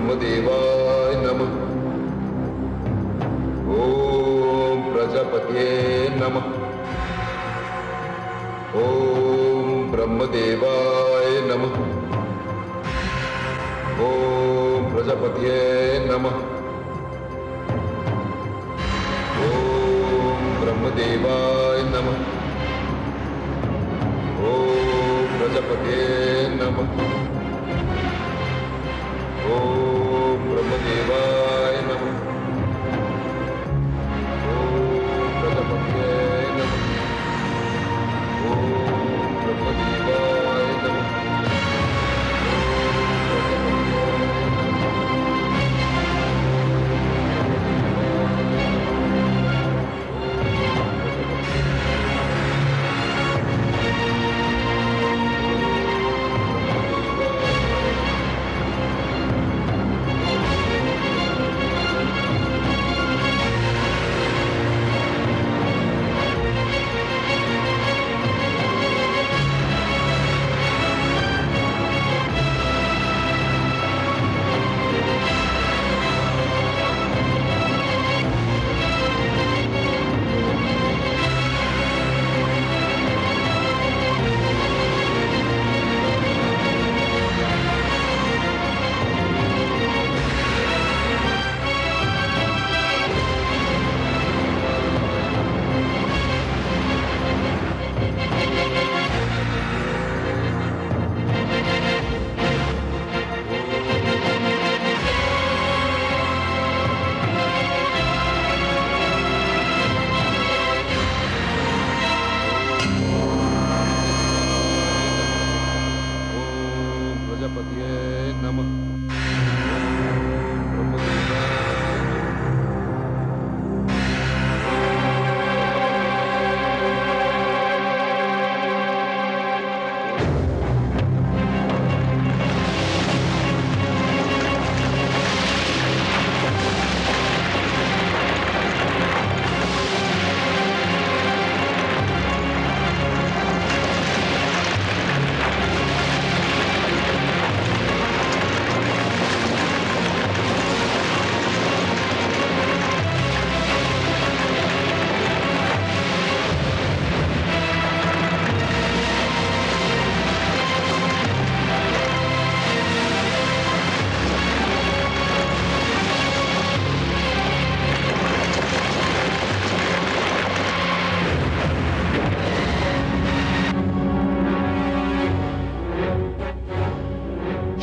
ब्रह्मदेवाय नमः। ओम प्रजापतये नमः। ओम ब्रह्मदेवाय नमः। ओम प्रजापतये नमः। ओम ब्रह्मदेवाय नमः। ओम प्रजापतये नमः। ओम ब्रह्मदेवाय नमः। ओम प्रजापतये नमः। ओम ब्रह्मदेवाय नमः।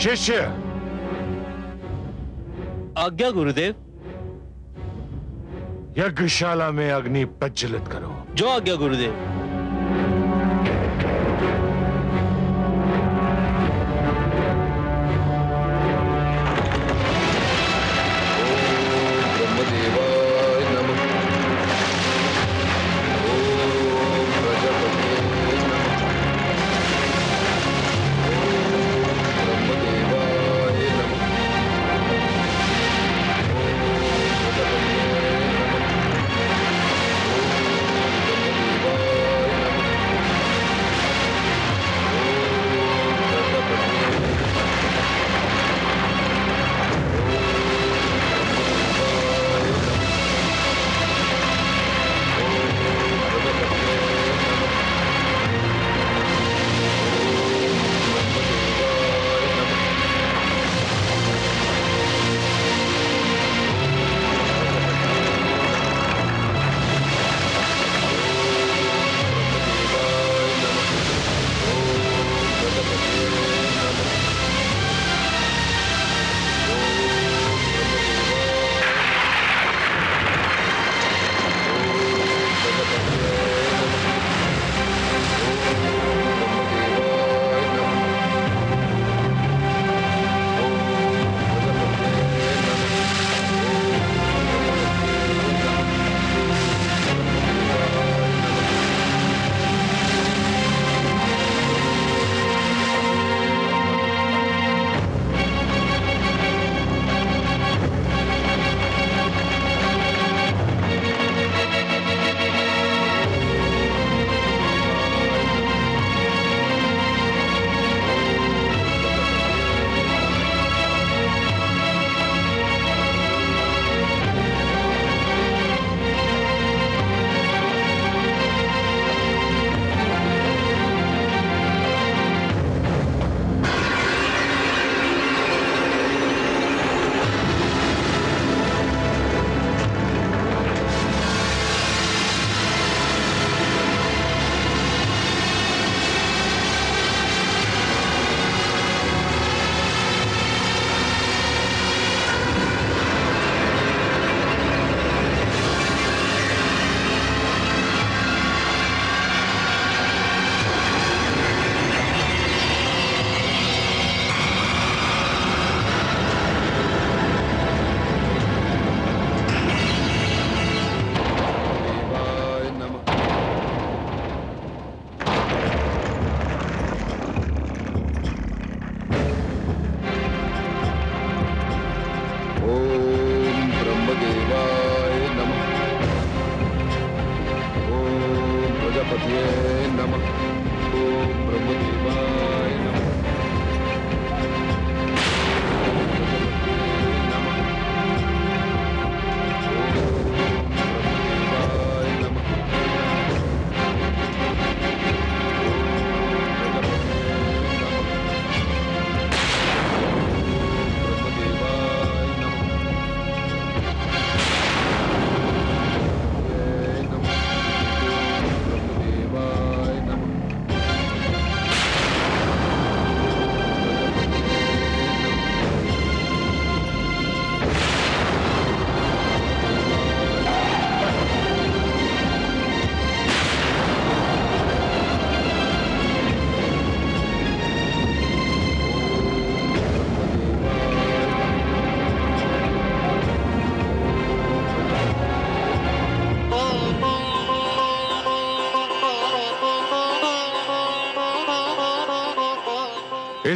शिष्य, आज्ञा गुरुदेव। यज्ञशाला में अग्नि प्रज्वलित करो। जो आज्ञा गुरुदेव। ब्रह्मदेवाय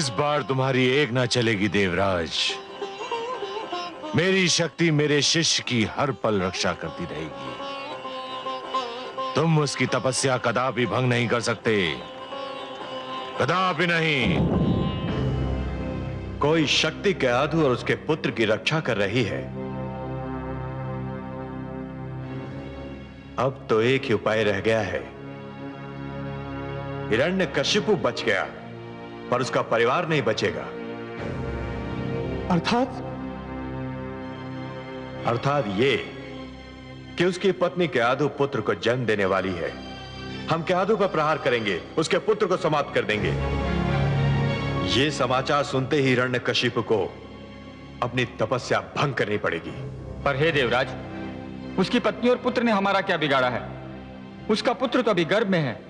इस बार तुम्हारी एक ना चलेगी देवराज। मेरी शक्ति मेरे शिष्य की हर पल रक्षा करती रहेगी। तुम उसकी तपस्या कदापि भंग नहीं कर सकते, कदापि नहीं। कोई शक्ति के आधु और उसके पुत्र की रक्षा कर रही है। अब तो एक ही उपाय रह गया है। हिरण्यकशिपु बच गया, पर उसका परिवार नहीं बचेगा। अर्थात ये कि उसकी पत्नी केआदु पुत्र को जन्म देने वाली है। हम केआदु पर प्रहार करेंगे, उसके पुत्र को समाप्त कर देंगे। ये समाचार सुनते ही हिरण्यकशिपु को अपनी तपस्या भंग करनी पड़ेगी। पर हे देवराज, उसकी पत्नी और पुत्र ने हमारा क्या बिगाड़ा है? उसका पुत्र तो अभी गर्भ में है,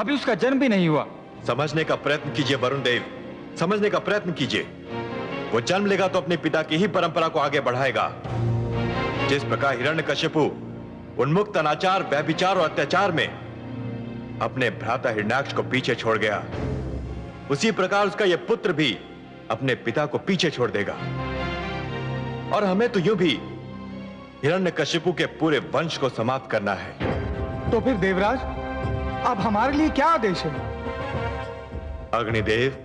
अभी उसका जन्म भी नहीं हुआ। समझने का प्रयत्न कीजिए वरुण देव, समझने का प्रयत्न कीजिए। वो जन्म लेगा तो अपने पिता की ही परंपरा को आगे बढ़ाएगा। जिस प्रकार हिरण्यकशिपु उन्मुक्त अनाचार, व्यभिचार और अत्याचार में अपने भ्राता हिरण्याक्ष को पीछे छोड़ गया, उसी प्रकार उसका यह पुत्र भी अपने पिता को पीछे छोड़ देगा। और हमें तो यूं भी हिरण्यकशिपु के पूरे वंश को समाप्त करना है। तो फिर देवराज, अब हमारे लिए क्या आदेश है? अग्निदेव,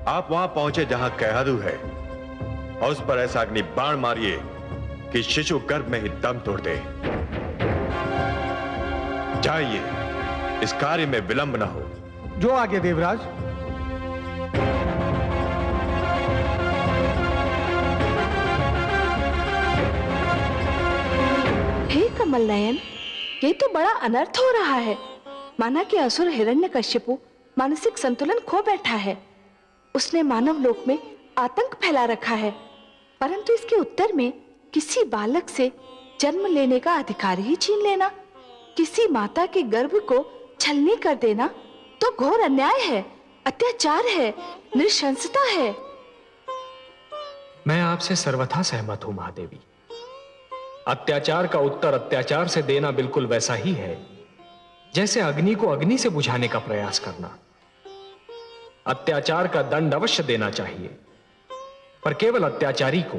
आप वहां पहुंचे जहां केआदु है और उस पर ऐसा अग्नि बाण मारिए कि शिशु गर्भ में ही दम तोड़ दे। जाइए, इस कार्य में विलंब न हो। जो आगे देवराज। हे कमल नयन, ये तो बड़ा अनर्थ हो रहा है। माना कि असुर हिरण्यकशिपु मानसिक संतुलन खो बैठा है। उसने मानव लोक में आतंक फैला रखा है, परंतु इसके उत्तर में किसी बालक से जन्म लेने का अधिकार ही छीन लेना, किसी माता के गर्भ को छलनी कर देना तो घोर अन्याय है, अत्याचार है, नृशंसता है। मैं आपसे सर्वथा सहमत हूं महादेवी। अत्याचार का उत्तर अत्याचार से देना बिल्कुल वैसा ही है जैसे अग्नि को अग्नि से बुझाने का प्रयास करना। अत्याचार का दंड अवश्य देना चाहिए, पर केवल अत्याचारी को,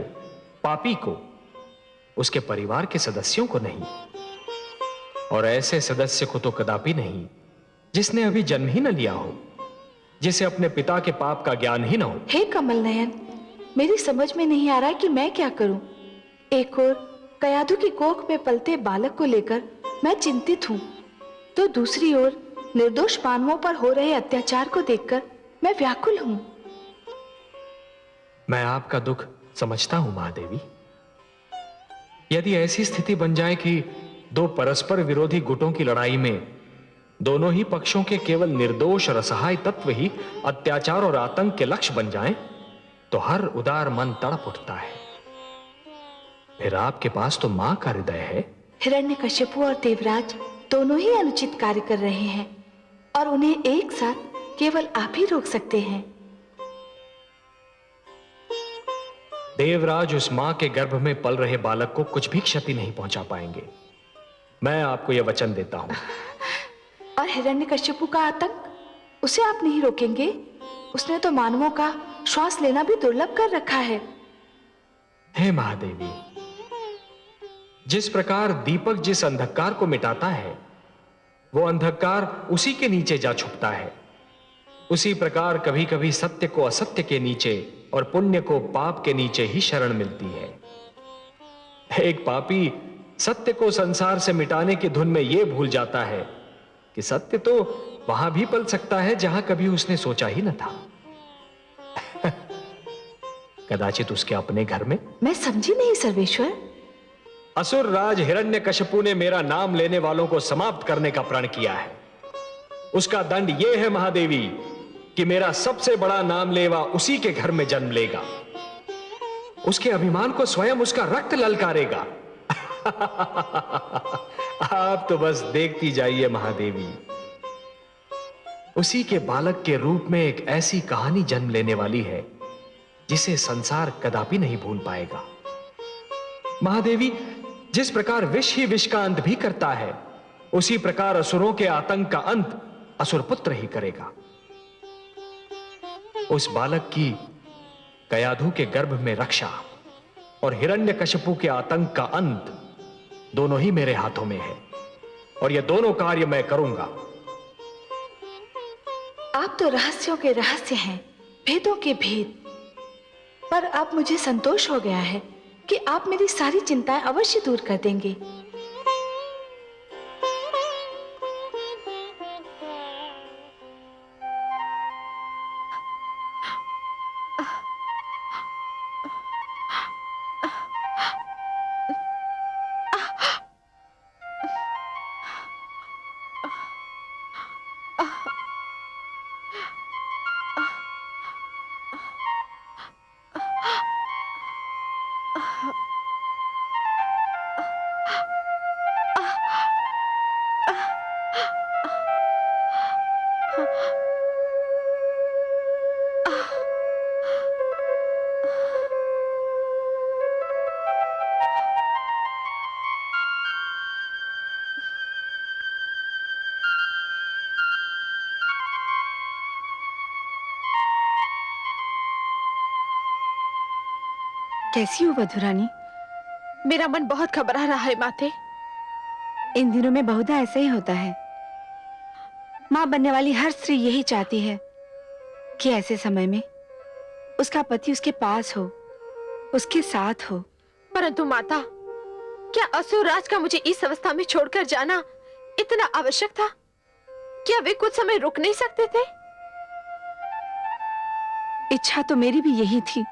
पापी को, उसके परिवार के सदस्यों को नहीं। और ऐसे सदस्य को तो कदापि नहीं जिसने अभी जन्म ही न लिया हो, जिसे अपने पिता के पाप का ज्ञान ही न हो। हे कमल नयन, मेरी समझ में नहीं आ रहा कि मैं क्या करूं। एक और केआदु की कोख में पलते बालक को लेकर मैं चिंतित हूं, तो दूसरी ओर निर्दोष मानवों पर हो रहे अत्याचार को देखकर मैं व्याकुल हूं। मैं आपका दुख समझता हूं महादेवी। यदि ऐसी स्थिति बन जाए कि दो परस्पर विरोधी गुटों की लड़ाई में दोनों ही पक्षों के केवल निर्दोष और असहाय तत्व ही अत्याचार और आतंक के लक्ष्य बन जाएं, तो हर उदार मन तड़प उठता है। फिर आपके पास तो मां का हृदय है। हिरण्यकशिपु और देवराज दोनों ही अनुचित कार्य कर रहे हैं और उन्हें एक साथ केवल आप ही रोक सकते हैं। देवराज उस मां के गर्भ में पल रहे बालक को कुछ भी क्षति नहीं पहुंचा पाएंगे, मैं आपको यह वचन देता हूं। और हिरण्यकशिपु का आतंक, उसे आप नहीं रोकेंगे? उसने तो मानवों का श्वास लेना भी दुर्लभ कर रखा है। हे महादेवी, जिस प्रकार दीपक जिस अंधकार को मिटाता है, वो अंधकार उसी के नीचे जा छुपता है, उसी प्रकार कभी कभी सत्य को असत्य के नीचे और पुण्य को पाप के नीचे ही शरण मिलती है। एक पापी सत्य को संसार से मिटाने की धुन में यह भूल जाता है कि सत्य तो वहां भी पल सकता है जहां कभी उसने सोचा ही न था। कदाचित उसके अपने घर में। मैं समझी नहीं सर्वेश्वर। असुर राज हिरण्यकशिपु ने मेरा नाम लेने वालों को समाप्त करने का प्रण किया है। उसका दंड यह है महादेवी कि मेरा सबसे बड़ा नाम लेवा उसी के घर में जन्म लेगा। उसके अभिमान को स्वयं उसका रक्त ललकारेगा। आप तो बस देखती जाइए महादेवी। उसी के बालक के रूप में एक ऐसी कहानी जन्म लेने वाली है जिसे संसार कदापि नहीं भूल पाएगा। महादेवी, जिस प्रकार विष ही विष का अंत भी करता है, उसी प्रकार असुरों के आतंक का अंत असुर पुत्र ही करेगा। उस बालक की कयाधु के गर्भ में रक्षा और हिरण्यकशिपु के आतंक का अंत दोनों ही मेरे हाथों में है, और ये दोनों कार्य मैं करूंगा। आप तो रहस्यों के रहस्य हैं, भेदों के भेद। पर अब मुझे संतोष हो गया है कि आप मेरी सारी चिंताएं अवश्य दूर कर देंगे। कैसी हो वधुरानी? मेरा मन बहुत घबरा रहा है माते। इन दिनों में बहुधा ऐसा ही होता है। मां बनने वाली हर स्त्री यही चाहती है कि ऐसे समय में उसका पति उसके पास हो, उसके साथ हो। परंतु माता, क्या असुर राज का मुझे इस अवस्था में छोड़कर जाना इतना आवश्यक था? क्या वे कुछ समय रुक नहीं सकते थे? इच्छा तो मेरी भी यही थी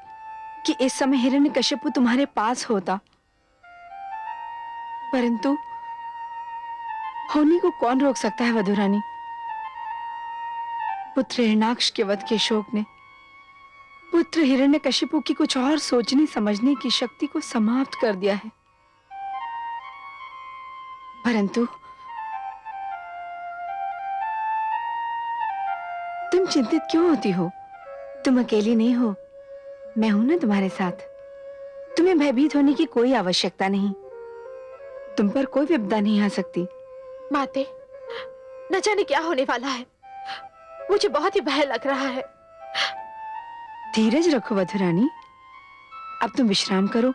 कि इस समय हिरण्यकशिपु तुम्हारे पास होता, परंतु होनी को कौन रोक सकता है वधुरानी? पुत्र हिरण्याक्ष के वध के शोक ने पुत्र हिरण्यकशिपु की कुछ और सोचने समझने की शक्ति को समाप्त कर दिया है। परंतु तुम चिंतित क्यों होती हो? तुम अकेली नहीं हो, मैं हूं ना तुम्हारे साथ। तुम्हें भयभीत होने की कोई आवश्यकता नहीं। तुम पर कोई विपदा नहीं आ सकती। माते, न जाने क्या होने वाला है। मुझे बहुत ही भय लग रहा है। धीरज रखो वधुरानी, अब तुम विश्राम करो।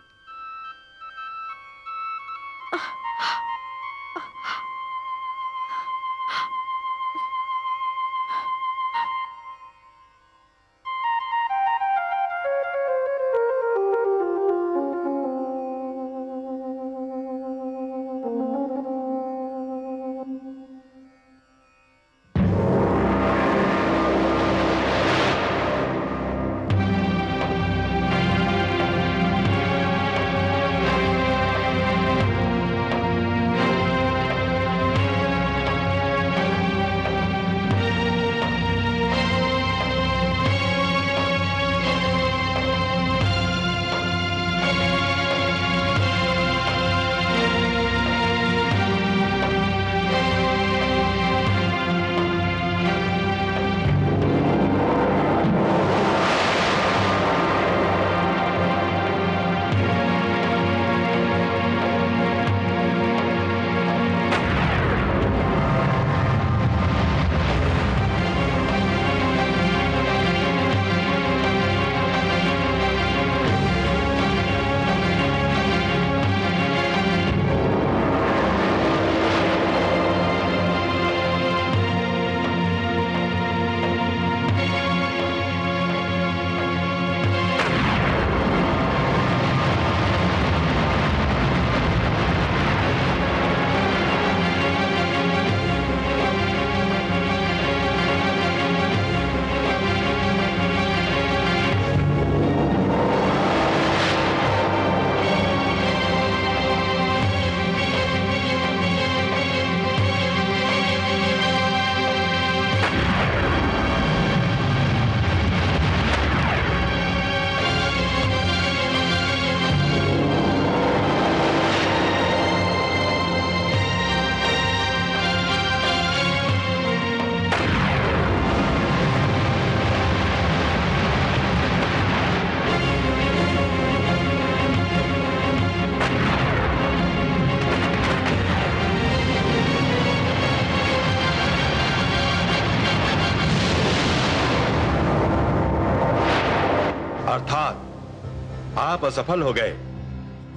आप असफल हो गए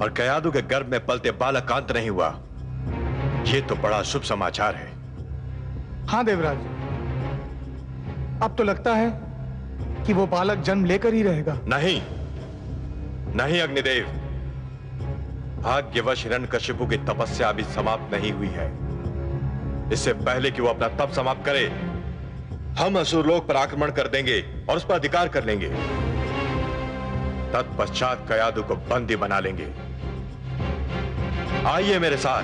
और कयादू के गर्भ में पलते बालक अंत नहीं हुआ। यह तो बड़ा शुभ समाचार है। हाँ देवराज, अब तो लगता है कि वो बालक जन्म लेकर ही रहेगा। नहीं नहीं अग्निदेव, भाग्यवश हिरण्यकशिपु की तपस्या अभी समाप्त नहीं हुई है। इससे पहले कि वो अपना तप समाप्त करे, हम असुरलोक पर आक्रमण कर देंगे और उस पर अधिकार कर लेंगे। तत्पश्चात कयादू को बंदी बना लेंगे। आइए मेरे साथ।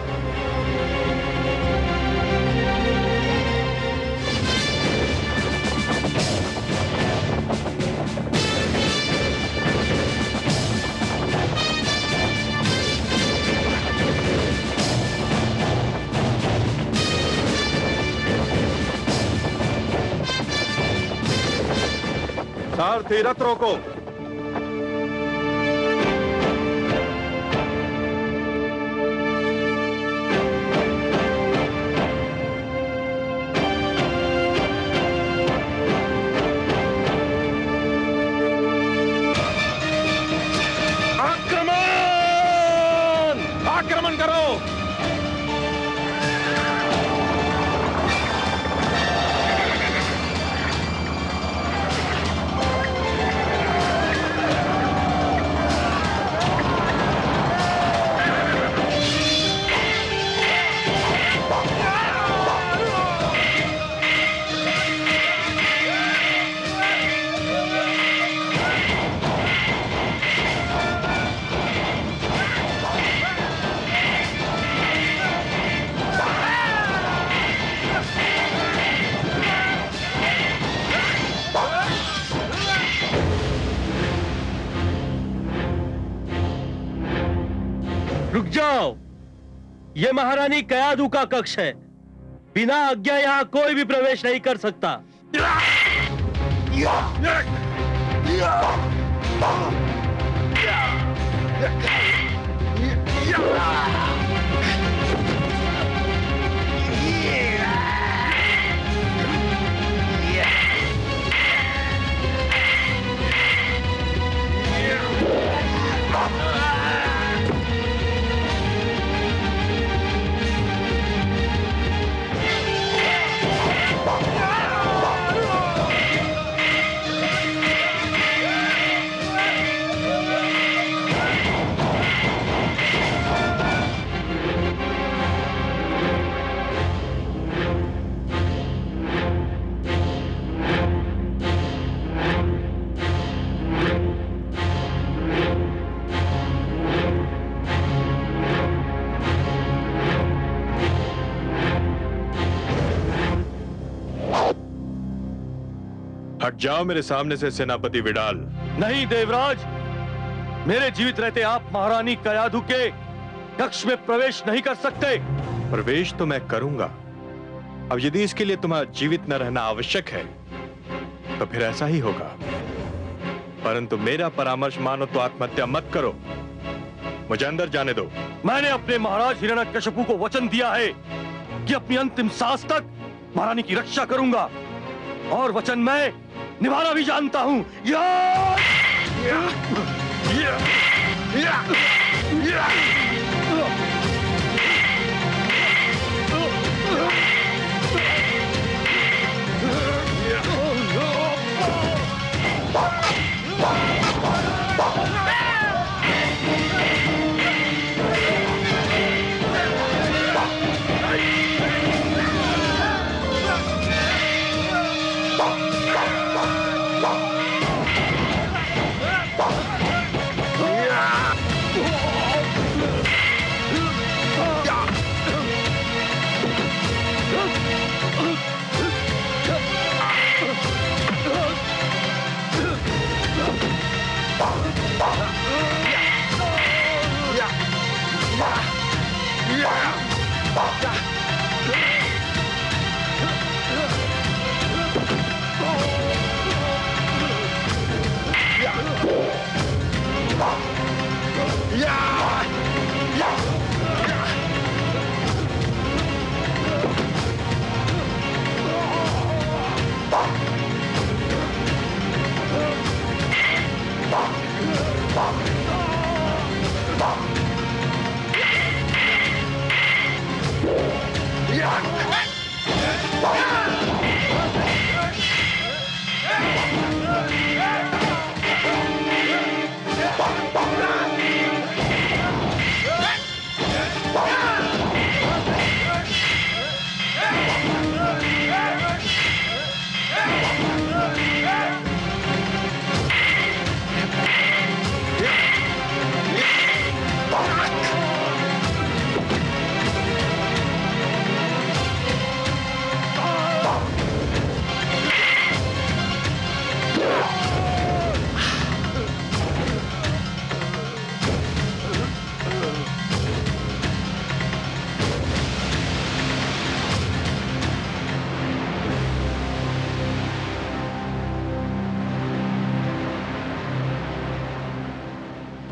सारथी रथ रोको। आक्रमण करो। रुक जाओ, ये महारानी कयादू का कक्ष है। बिना आज्ञा यहां कोई भी प्रवेश नहीं कर सकता। हट जाओ मेरे सामने से सेनापति विडाल। नहीं देवराज, मेरे जीवित रहते आप महारानी कयादू के कक्ष में प्रवेश नहीं कर सकते। प्रवेश तो मैं करूंगा। अब यदि इसके लिए तुम्हारा जीवित न रहना आवश्यक है तो फिर ऐसा ही होगा। परंतु मेरा परामर्श मानो तो आत्महत्या मत करो। मुझे अंदर जाने दो। मैंने अपने महाराज हिरण्यकशिपु को वचन दिया है कि अपनी अंतिम सांस तक महारानी की रक्षा करूंगा, और वचन मैं निभाना भी जानता हूं।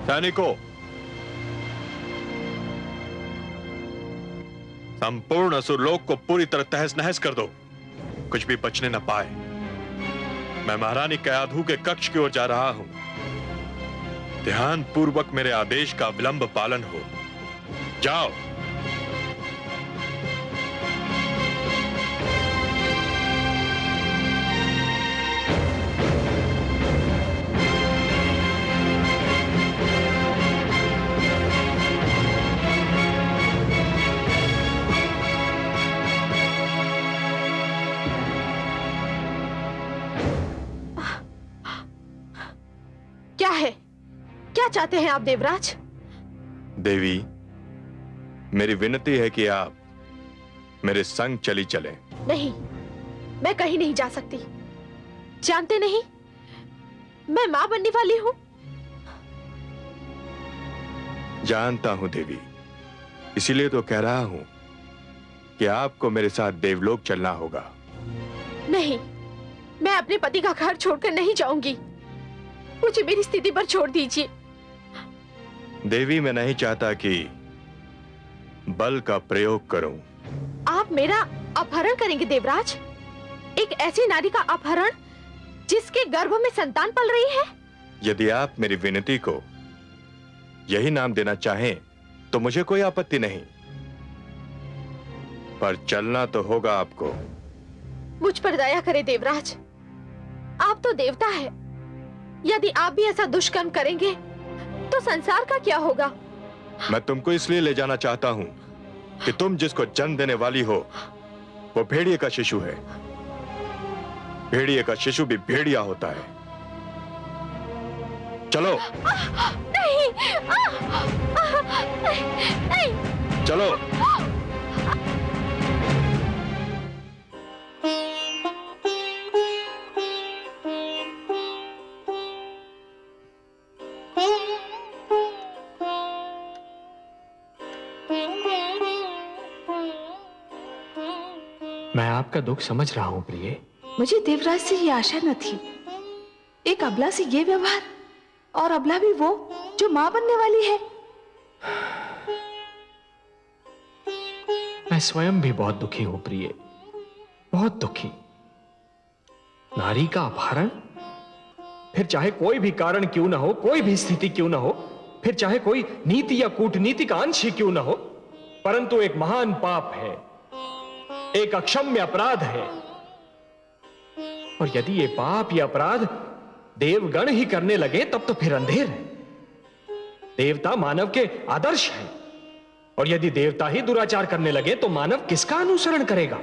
सैनिकों, संपूर्ण असुरलोक को पूरी तरह तहस नहस कर दो, कुछ भी बचने न पाए। मैं महारानी कयाधु के कक्ष की ओर जा रहा हूं। ध्यान पूर्वक मेरे आदेश का विलंब पालन हो। जाओ। क्या है? क्या चाहते हैं आप देवराज? देवी, मेरी विनती है कि आप मेरे संग चली चलें। नहीं, मैं कहीं नहीं जा सकती। जानते नहीं, मैं मां बनने वाली हूं। जानता हूं देवी, इसीलिए तो कह रहा हूं कि आपको मेरे साथ देवलोक चलना होगा। नहीं, मैं अपने पति का घर छोड़कर नहीं जाऊंगी। मुझे मेरी स्थिति पर छोड़ दीजिए। देवी, मैं नहीं चाहता कि बल का प्रयोग करूं। आप मेरा अपहरण करेंगे देवराज? एक ऐसी नारी का अपहरण जिसके गर्भ में संतान पल रही है? यदि आप मेरी विनती को यही नाम देना चाहें तो मुझे कोई आपत्ति नहीं, पर चलना तो होगा आपको। मुझ पर दया करे देवराज, आप तो देवता है। यदि आप भी ऐसा दुष्कर्म करेंगे तो संसार का क्या होगा? मैं तुमको इसलिए ले जाना चाहता हूं कि तुम जिसको जन्म देने वाली हो वो भेड़िए का शिशु है। भेड़िए का शिशु भी भेड़िया होता है। चलो। नहीं, नहीं। चलो। मैं आपका दुख समझ रहा हूं प्रिय। मुझे देवराज से ये आशा न थी। एक अबला से ये व्यवहार, और अबला भी वो जो मां बनने वाली है। मैं स्वयं भी बहुत दुखी हूं प्रिय, बहुत दुखी। नारी का अपहरण, फिर चाहे कोई भी कारण क्यों ना हो, कोई भी स्थिति क्यों ना हो, फिर चाहे कोई नीति या कूटनीति का अंश ही क्यों ना हो, परंतु एक महान पाप है, एक अक्षम्य अपराध है। और यदि ये पाप या अपराध देवगण ही करने लगे तब तो फिर अंधेर है। देवता मानव के आदर्श हैं, और यदि देवता ही दुराचार करने लगे तो मानव किसका अनुसरण करेगा?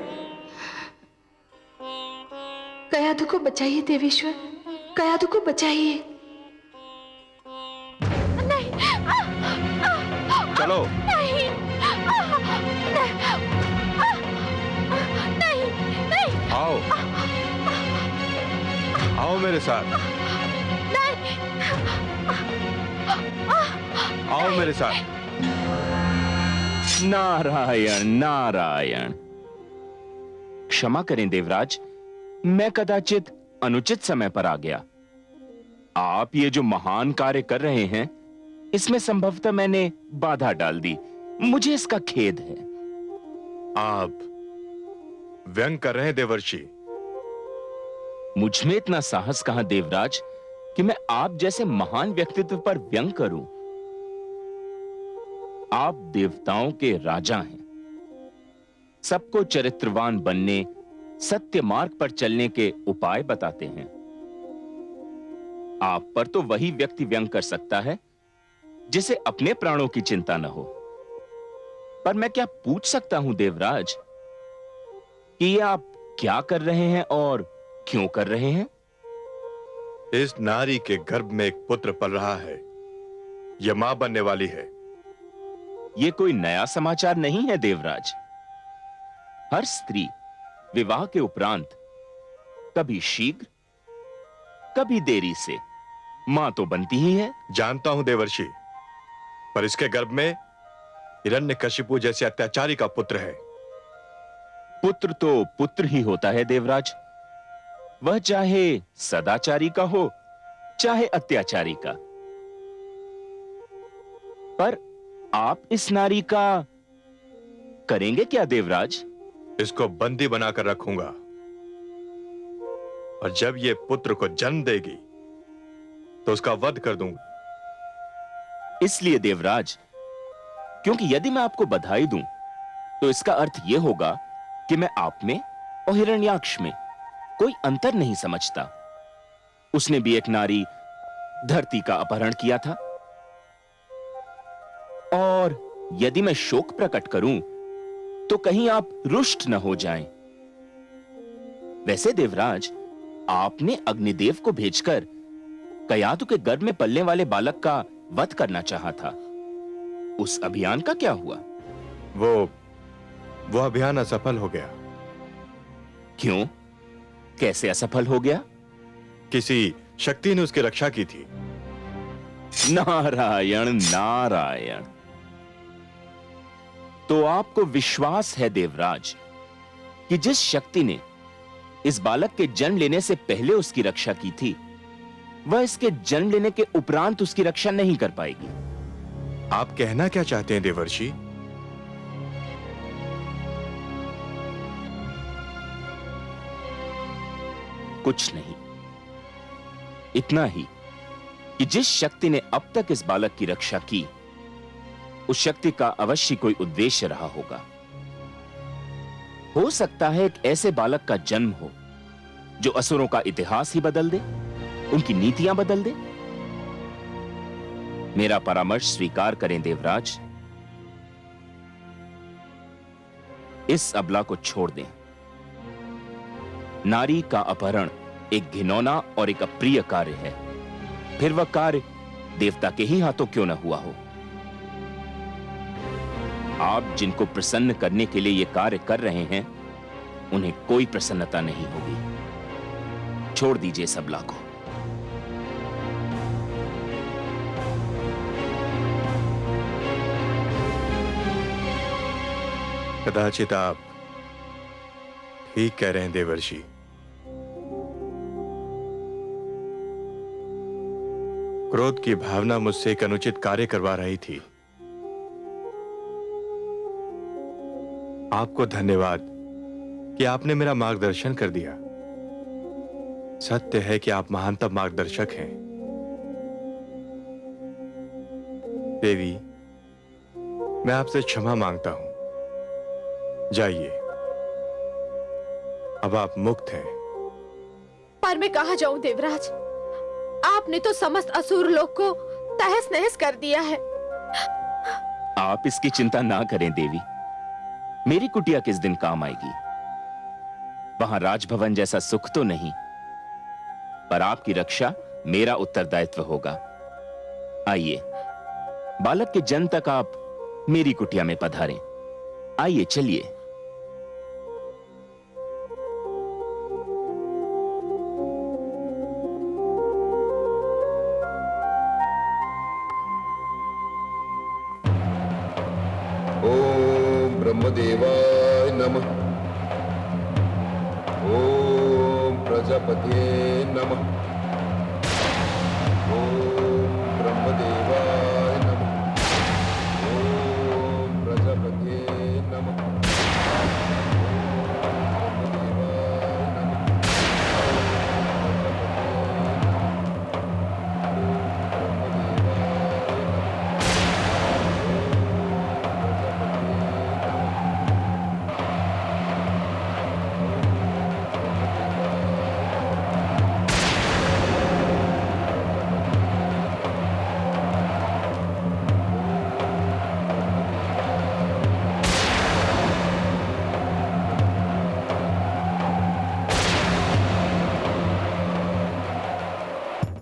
कयाधु को बचाइए देवेश्वर, कयाधु को बचाइए। नहीं, चलो। नहीं, नहीं, नहीं। आओ, आओ मेरे साथ। आओ मेरे साथ। नारायण नारायण। क्षमा करें देवराज, मैं कदाचित अनुचित समय पर आ गया। आप ये जो महान कार्य कर रहे हैं, इसमें संभवतः मैंने बाधा डाल दी। मुझे इसका खेद है। आप व्यंग कर रहे हैं देवर्षि। मुझ में इतना साहस कहां देवराज कि मैं आप जैसे महान व्यक्तित्व पर व्यंग करूं। आप देवताओं के राजा हैं, सबको चरित्रवान बनने, सत्य मार्ग पर चलने के उपाय बताते हैं। आप पर तो वही व्यक्ति व्यंग कर सकता है जिसे अपने प्राणों की चिंता न हो। पर मैं क्या पूछ सकता हूं देवराज कि ये आप क्या कर रहे हैं और क्यों कर रहे हैं? इस नारी के गर्भ में एक पुत्र पल रहा है। यह मां बनने वाली है। यह कोई नया समाचार नहीं है देवराज। हर स्त्री विवाह के उपरांत कभी शीघ्र कभी देरी से मां तो बनती ही है। जानता हूं देवर्षि, पर इसके गर्भ में हिरण्यकशिपु जैसे अत्याचारी का पुत्र है। पुत्र तो पुत्र ही होता है देवराज, वह चाहे सदाचारी का हो चाहे अत्याचारी का। पर आप इस नारी का करेंगे क्या देवराज? इसको बंदी बनाकर रखूंगा और जब ये पुत्र को जन्म देगी तो उसका वध कर दूंगा। इसलिए देवराज, क्योंकि यदि मैं आपको बधाई दूं तो इसका अर्थ यह होगा कि मैं आप में और हिरण्याक्ष में कोई अंतर नहीं समझता। उसने भी एक नारी धरती का अपहरण किया था, और यदि मैं शोक प्रकट करूं तो कहीं आप रुष्ट न हो जाएं। वैसे देवराज, आपने अग्निदेव को भेजकर कयातु के गर्भ में पलने वाले बालक का वध करना चाहा था। उस अभियान का क्या हुआ? वो अभियान असफल हो गया। क्यों? कैसे असफल हो गया? किसी शक्ति ने उसकी रक्षा की थी। नारायण नारायण। तो आपको विश्वास है देवराज कि जिस शक्ति ने इस बालक के जन्म लेने से पहले उसकी रक्षा की थी, वह इसके जन्म लेने के उपरांत उसकी रक्षा नहीं कर पाएगी। आप कहना क्या चाहते हैं देवर्षि? कुछ नहीं, इतना ही कि जिस शक्ति ने अब तक इस बालक की रक्षा की, उस शक्ति का अवश्य कोई उद्देश्य रहा होगा। हो सकता है एक ऐसे बालक का जन्म हो जो असुरों का इतिहास ही बदल दे, उनकी नीतियां बदल दे। मेरा परामर्श स्वीकार करें देवराज, इस अबला को छोड़ दें। नारी का अपहरण एक घिनौना और एक अप्रिय कार्य है, फिर वह कार्य देवता के ही हाथों क्यों न हुआ हो। आप जिनको प्रसन्न करने के लिए यह कार्य कर रहे हैं, उन्हें कोई प्रसन्नता नहीं होगी। छोड़ दीजिए इस अबला को। कदाचित आप ठीक कह रहे हैं देवर्षि। क्रोध की भावना मुझसे एक अनुचित कार्य करवा रही थी। आपको धन्यवाद कि आपने मेरा मार्गदर्शन कर दिया। सत्य है कि आप महानतम मार्गदर्शक हैं। देवी, मैं आपसे क्षमा मांगता हूं। जाइए, अब आप मुक्त हैं। पर मैं कहां जाऊं देवराज? आपने तो समस्त असुर लोक को तहस नहस कर दिया है। आप इसकी चिंता ना करें देवी। मेरी कुटिया किस दिन काम आएगी। वहां राजभवन जैसा सुख तो नहीं, पर आपकी रक्षा मेरा उत्तरदायित्व होगा। आइए, बालक के जन्म तक आप मेरी कुटिया में पधारें। आइए, चलिए। ओम ब्रह्मदेवाय नमः। ओम प्रजापते नमः। ओम ब्रह्मदेवाय नमः। ओम प्रजापते नमः।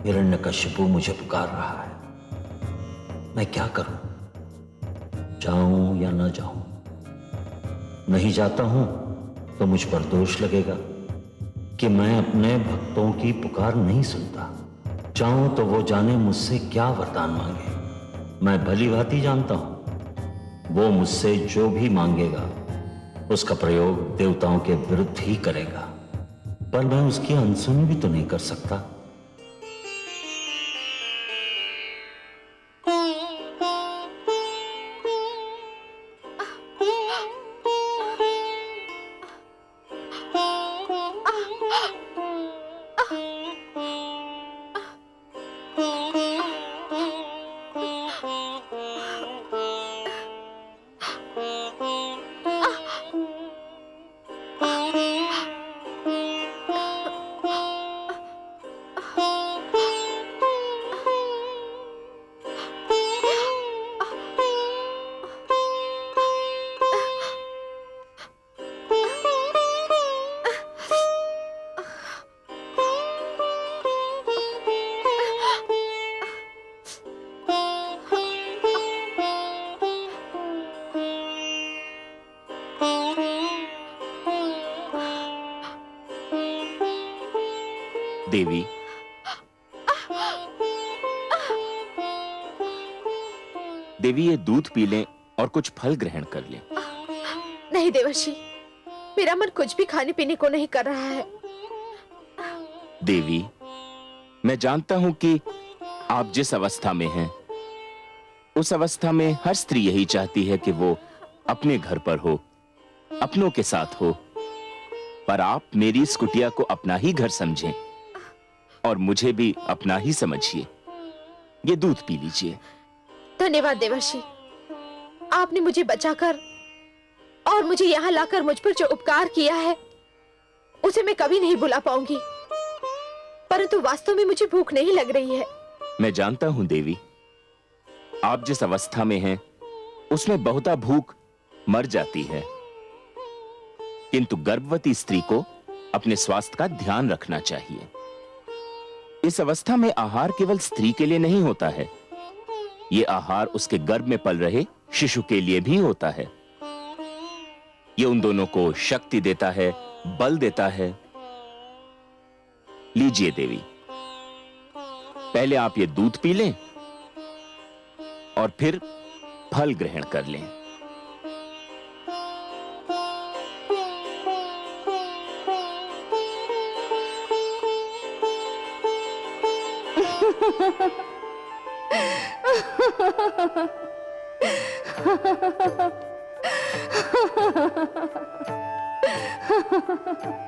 हिरण्यकशिपु मुझे पुकार रहा है। मैं क्या करूं? जाऊं या न जाऊं? नहीं जाता हूं तो मुझ पर दोष लगेगा कि मैं अपने भक्तों की पुकार नहीं सुनता। जाऊं तो वो जाने मुझसे क्या वरदान मांगे। मैं भली भांति जानता हूं वो मुझसे जो भी मांगेगा उसका प्रयोग देवताओं के विरुद्ध ही करेगा, पर मैं उसकी अनसुनी भी तो नहीं कर सकता। देवी, देवी ये दूध पी लें और कुछ फल ग्रहण कर लें। नहीं देवर्षि, मेरा मन कुछ भी खाने पीने को नहीं कर रहा है। देवी, मैं जानता हूं कि आप जिस अवस्था में हैं, उस अवस्था में हर स्त्री यही चाहती है कि वो अपने घर पर हो, अपनों के साथ हो। पर आप मेरी इस कुटिया को अपना ही घर समझें और मुझे भी अपना ही समझिए। ये दूध पी लीजिए। धन्यवाद देवर्षि, आपने मुझे बचाकर और मुझे यहाँ लाकर मुझ पर जो उपकार किया है उसे मैं कभी नहीं भुला पाऊंगी। परंतु वास्तव में मुझे भूख नहीं लग रही है। मैं जानता हूं देवी, आप जिस अवस्था में हैं उसमें बहुता भूख मर जाती है, किंतु गर्भवती स्त्री को अपने स्वास्थ्य का ध्यान रखना चाहिए। इस अवस्था में आहार केवल स्त्री के लिए नहीं होता है, ये आहार उसके गर्भ में पल रहे शिशु के लिए भी होता है। ये उन दोनों को शक्ति देता है, बल देता है। लीजिए देवी, पहले आप ये दूध पी लें और फिर फल ग्रहण कर लें।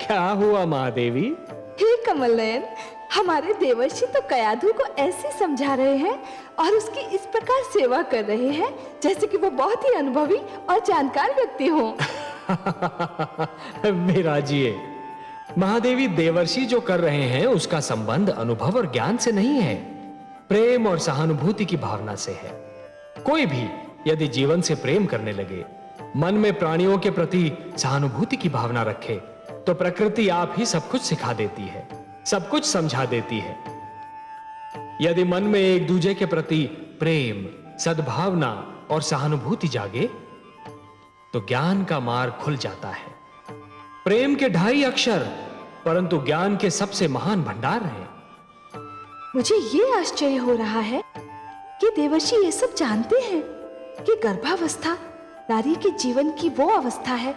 क्या हुआ महादेवी? हे कमल नयन, हमारे देवर्षि तो कयाधु को ऐसे समझा रहे हैं और उसकी इस प्रकार सेवा कर रहे हैं जैसे कि वो बहुत ही अनुभवी और जानकार व्यक्ति हो। विराजिए, महादेवी देवर्षि जो कर रहे हैं उसका संबंध अनुभव और ज्ञान से नहीं है, प्रेम और सहानुभूति की भावना से है। कोई भी यदि जीवन से प्रेम करने लगे, मन में प्राणियों के प्रति सहानुभूति की भावना रखे, तो प्रकृति आप ही सब कुछ सिखा देती है, सब कुछ समझा देती है। यदि मन में एक दूसरे के प्रति प्रेम, सद्भावना और सहानुभूति जागे, तो ज्ञान का मार्ग खुल जाता है। प्रेम के 2.5 अक्षर परंतु ज्ञान के सबसे महान भंडार हैं। मुझे ये आश्चर्य हो रहा है कि देवर्षि ये सब जानते हैं कि गर्भावस्था नारी के जीवन की वो अवस्था है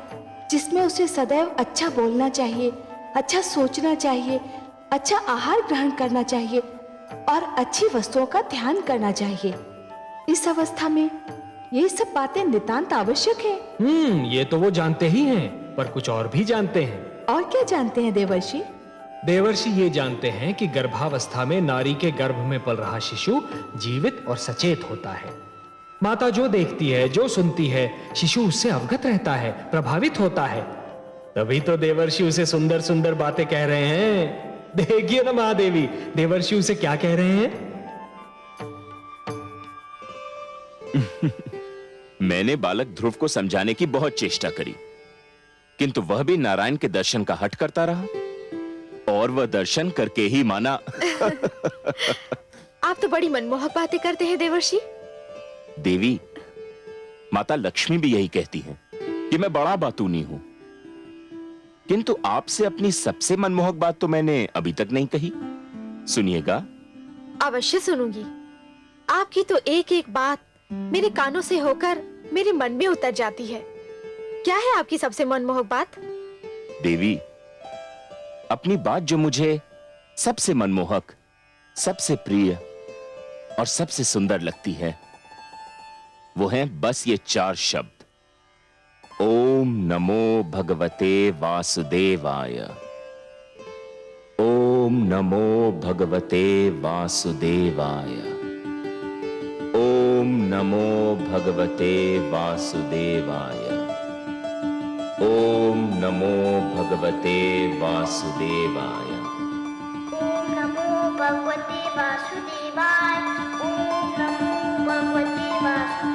जिसमें उसे सदैव अच्छा बोलना चाहिए, अच्छा सोचना चाहिए, अच्छा आहार ग्रहण करना चाहिए और अच्छी वस्तुओं का ध्यान करना चाहिए। इस अवस्था में ये सब बातें नितांत आवश्यक है। ये तो वो जानते ही हैं, पर कुछ और भी जानते हैं। और क्या जानते हैं देवर्षि? देवर्षि ये जानते हैं कि गर्भावस्था में नारी के गर्भ में पल रहा शिशु जीवित और सचेत होता है। माता जो देखती है, जो सुनती है, शिशु उससे अवगत रहता है, प्रभावित होता है। तभी तो देवर्षि उसे सुंदर सुंदर बातें कह रहे हैं। देखिए ना महादेवी, देवर्षि उसे क्या कह रहे हैं। मैंने बालक ध्रुव को समझाने की बहुत चेष्टा करी, किंतु वह भी नारायण के दर्शन का हठ करता रहा और वह दर्शन करके ही माना। आप तो बड़ी मनमोहक बातें करते हैं देवर्षि। देवी, माता लक्ष्मी भी यही कहती हैं कि मैं बड़ा बातूनी हूं, किंतु आपसे अपनी सबसे मनमोहक बात तो मैंने अभी तक नहीं कही। सुनिएगा। अवश्य सुनूंगी। आपकी तो एक एक बात मेरे कानों से होकर मेरे मन में उतर जाती है। क्या है आपकी सबसे मनमोहक बात? देवी, अपनी बात जो मुझे सबसे मनमोहक, सबसे प्रिय और सबसे सुंदर लगती है, वो हैं बस ये 4 शब्द। ओम नमो भगवते वासुदेवाय। ओम नमो भगवते वासुदेवाय। ओम नमो भगवते वासुदेवाय। ओम नमो भगवते वासुदेवाय। ओम नमो भगवते वासुदेवाय। ओम नमो भगवते वासुदेवाय।